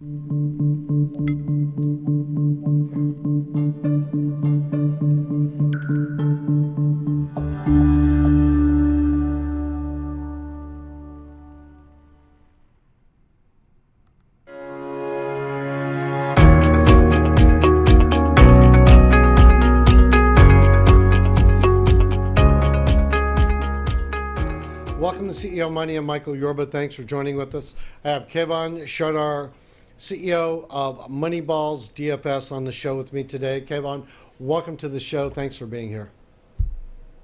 Welcome to CEO Money. I'm Michael Yorba. Thanks for joining with us. I have Keyvan Shahrdar, CEO of Moneyball's DFS, on the show with me today. Keyvan, welcome to the show. Thanks for being here.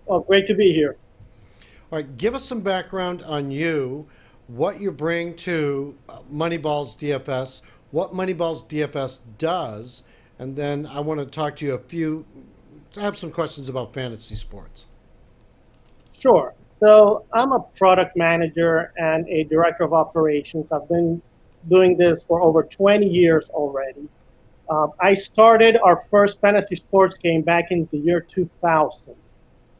Oh, great to be here. All right, give us some background on you, what you bring to Moneyball's DFS, what Moneyball's DFS does, and then I want to talk to you I have some questions about fantasy sports. Sure. So I'm a product manager and a director of operations. I've been doing this for over 20 years already. I started our first fantasy sports game back in the year 2000.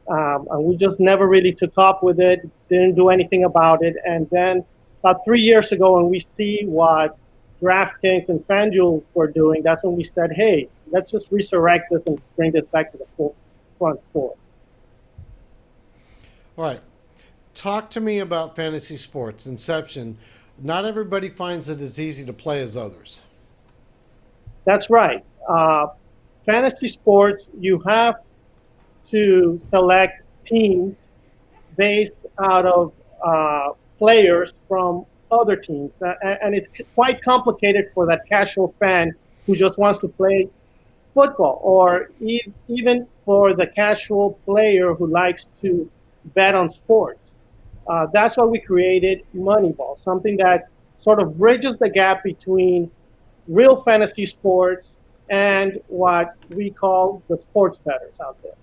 And we just never really took off with it, didn't do anything about it. And then about 3 years ago, when we see what DraftKings and FanDuel were doing, that's when we said, hey, let's just resurrect this and bring this back to the front floor. All right. Talk to me about fantasy sports, inception. Not everybody finds it as easy to play as others. That's right. Fantasy sports, you have to select teams based out of players from other teams. And it's quite complicated for that casual fan who just wants to play football, or even for the casual player who likes to bet on sports. That's why we created Moneyball, something that sort of bridges the gap between real fantasy sports and what we call the sports bettors out there.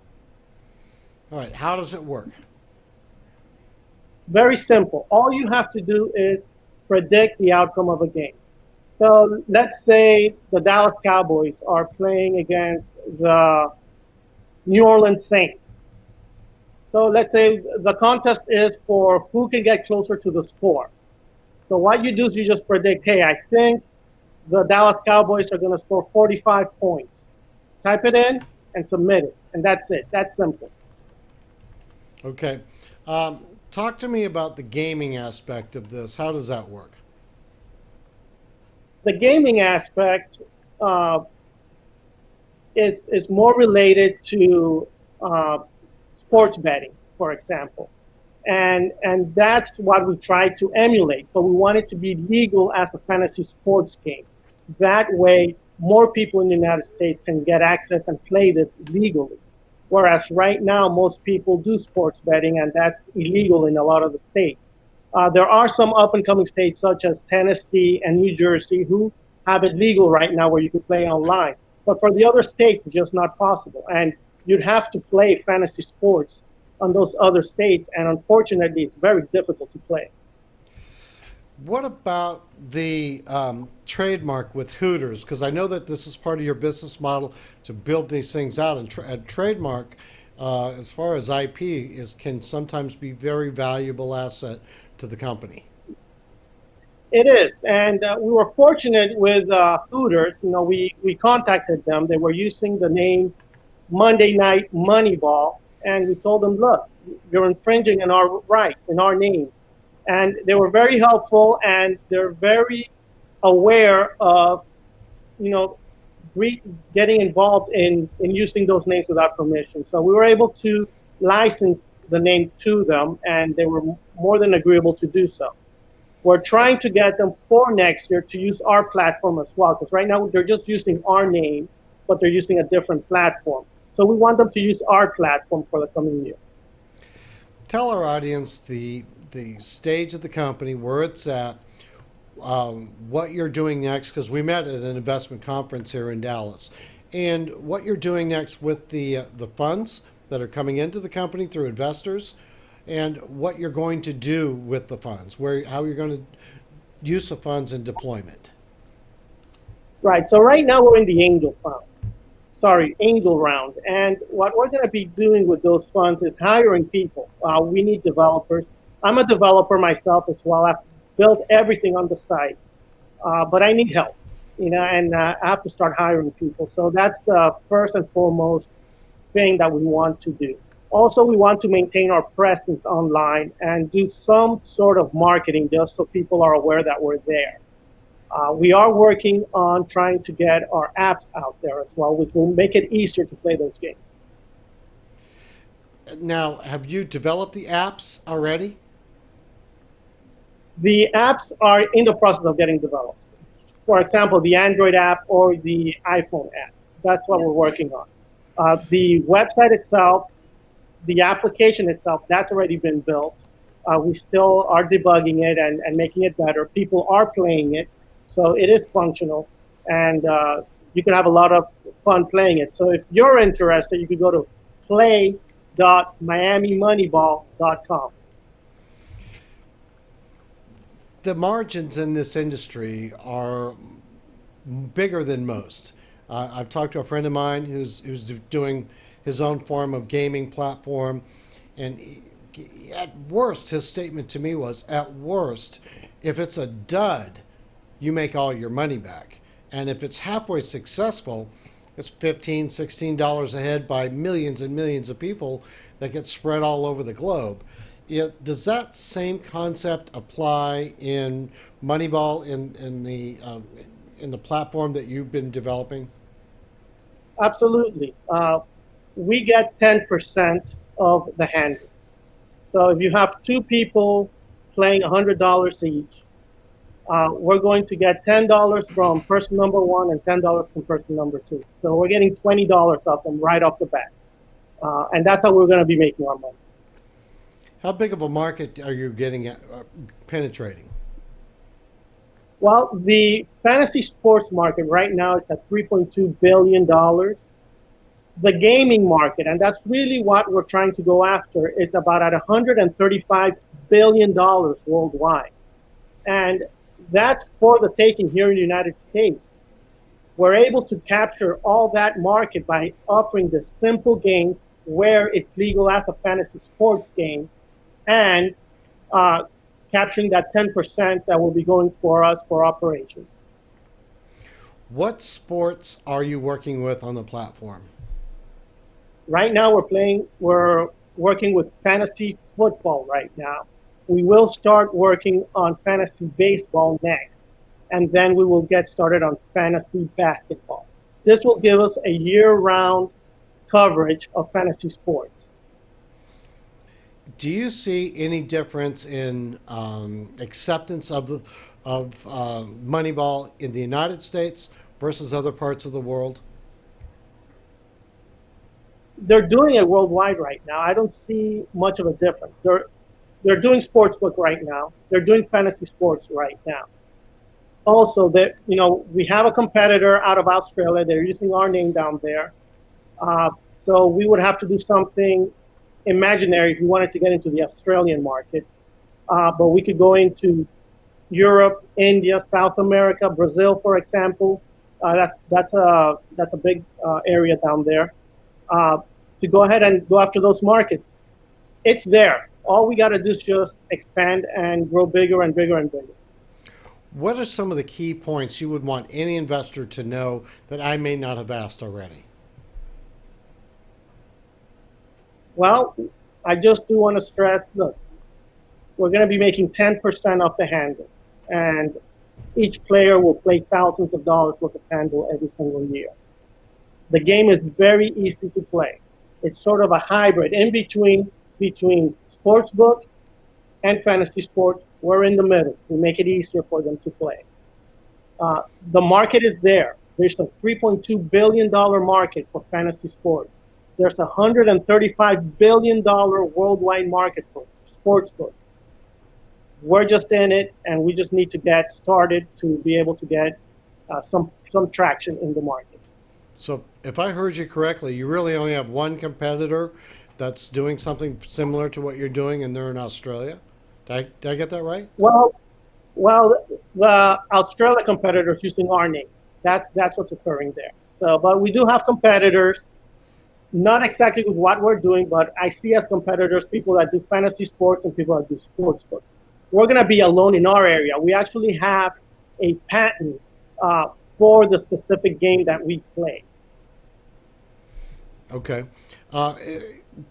All right, how does it work? Very simple. All you have to do is predict the outcome of a game. So let's say the Dallas Cowboys are playing against the New Orleans Saints. So let's say the contest is for who can get closer to the score. So what you do is you just predict, hey, I think the Dallas Cowboys are going to score 45 points. Type it in and submit it. And that's it. That's simple. Okay. Talk to me about the gaming aspect of this. How does that work? The gaming aspect is more related to sports betting, for example. And that's what we try to emulate, but we want it to be legal as a fantasy sports game. That way, more people in the United States can get access and play this legally. Whereas right now, most people do sports betting, and that's illegal in a lot of the states. There are some up-and-coming states, such as Tennessee and New Jersey, who have it legal right now where you can play online. But for the other states, it's just not possible. And you'd have to play fantasy sports on those other states, and unfortunately, it's very difficult to play. What about the trademark with Hooters? Because I know that this is part of your business model to build these things out. And trademark, as far as IP, can sometimes be very valuable asset to the company. It is, and we were fortunate with Hooters. You know, we contacted them. They were using the name Monday Night Moneyball, and we told them, look, you're infringing on our rights, in our name. And they were very helpful, and they're very aware of, getting involved in using those names without permission. So we were able to license the name to them, and they were more than agreeable to do so. We're trying to get them for next year to use our platform as well, because right now they're just using our name, but they're using a different platform. So we want them to use our platform for the coming year. Tell our audience the stage of the company, where it's at, what you're doing next, because we met at an investment conference here in Dallas, and what you're doing next with the funds that are coming into the company through investors, and what you're going to do with the funds, how you're going to use the funds in deployment. Right. So right now we're in the angel round. And what we're going to be doing with those funds is hiring people. We need developers. I'm a developer myself as well. I've built everything on the site, but I need help. and I have to start hiring people. So that's the first and foremost thing that we want to do. Also, we want to maintain our presence online and do some sort of marketing just so people are aware that we're there. We are working on trying to get our apps out there as well, which will make it easier to play those games. Now, have you developed the apps already? The apps are in the process of getting developed. For example, the Android app or the iPhone app. That's what we're working on. The website itself, the application itself, that's already been built. We still are debugging it and making it better. People are playing it, so it is functional, and you can have a lot of fun playing it. So if you're interested, you can go to play.miamimoneyball.com. The margins in this industry are bigger than most. I've talked to a friend of mine who's doing his own form of gaming platform, and at worst, his statement to me was, at worst, if it's a dud, you make all your money back. And if it's halfway successful, it's $15, $16 a head by millions and millions of people that get spread all over the globe. Does that same concept apply in Moneyball in the platform that you've been developing? Absolutely. We get 10% of the handle. So if you have two people playing $100 each, we're going to get $10 from person number one and $10 from person number two. So we're getting $20 off them right off the bat. And that's how we're going to be making our money. How big of a market are you getting at, penetrating? Well, the fantasy sports market right now is at $3.2 billion. The gaming market, and that's really what we're trying to go after, is about at $135 billion worldwide. And that's for the taking here in the United States. We're able to capture all that market by offering the simple game where it's legal as a fantasy sports game, and capturing that 10% that will be going for us for operations. What sports are you working with on the platform? Right now, we're working with fantasy football right now. We will start working on fantasy baseball next, and then we will get started on fantasy basketball. This will give us a year-round coverage of fantasy sports. Do you see any difference in acceptance of Moneyball in the United States versus other parts of the world? They're doing it worldwide right now. I don't see much of a difference. They're doing sportsbook right now. They're doing fantasy sports right now. Also, that we have a competitor out of Australia. They're using our name down there. So we would have to do something imaginary if we wanted to get into the Australian market. But we could go into Europe, India, South America, Brazil, for example. That's a big area down there. To go ahead and go after those markets. It's there. All we got to do is just expand and grow bigger and bigger and bigger. What are some of the key points you would want any investor to know that I may not have asked already? Well, I just do want to stress, look, we're going to be making 10% off the handle, and each player will play thousands of dollars worth of handle every single year. The game is very easy to play. It's sort of a hybrid in between sportsbook and fantasy sports. We're in the middle. We make it easier for them to play. The market is there. There's a $3.2 billion market for fantasy sports. There's a $135 billion worldwide market for sportsbook. We're just in it, and we just need to get started to be able to get some traction in the market. So if I heard you correctly, you really only have one competitor that's doing something similar to what you're doing, and they're in Australia. Did I get that right? Well, the Australia competitors using our name. That's what's occurring there. So, but we do have competitors, not exactly with what we're doing, but I see as competitors people that do fantasy sports and people that do sportsbook. We're going to be alone in our area. We actually have a patent for the specific game that we play. Okay. Uh,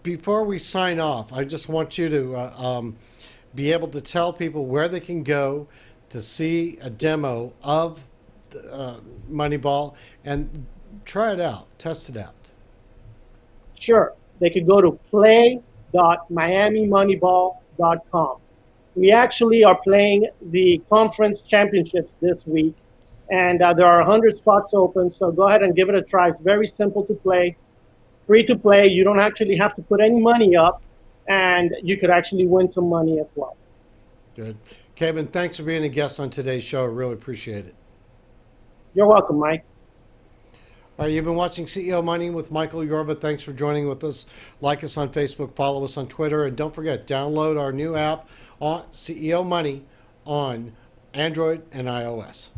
Before we sign off, I just want you to be able to tell people where they can go to see a demo of Moneyball and try it out, test it out. Sure, they could go to play.miamimoneyball.com. We actually are playing the conference championships this week, and there are 100 spots open, so go ahead and give it a try. It's very simple to play, free to play. You don't actually have to put any money up, and you could actually win some money as well. Good. Keyvan, thanks for being a guest on today's show. I really appreciate it. You're welcome, Mike. All right, you've been watching CEO Money with Michael Yorba. Thanks for joining with us. Like us on Facebook, follow us on Twitter, and don't forget, download our new app on CEO Money on Android and iOS.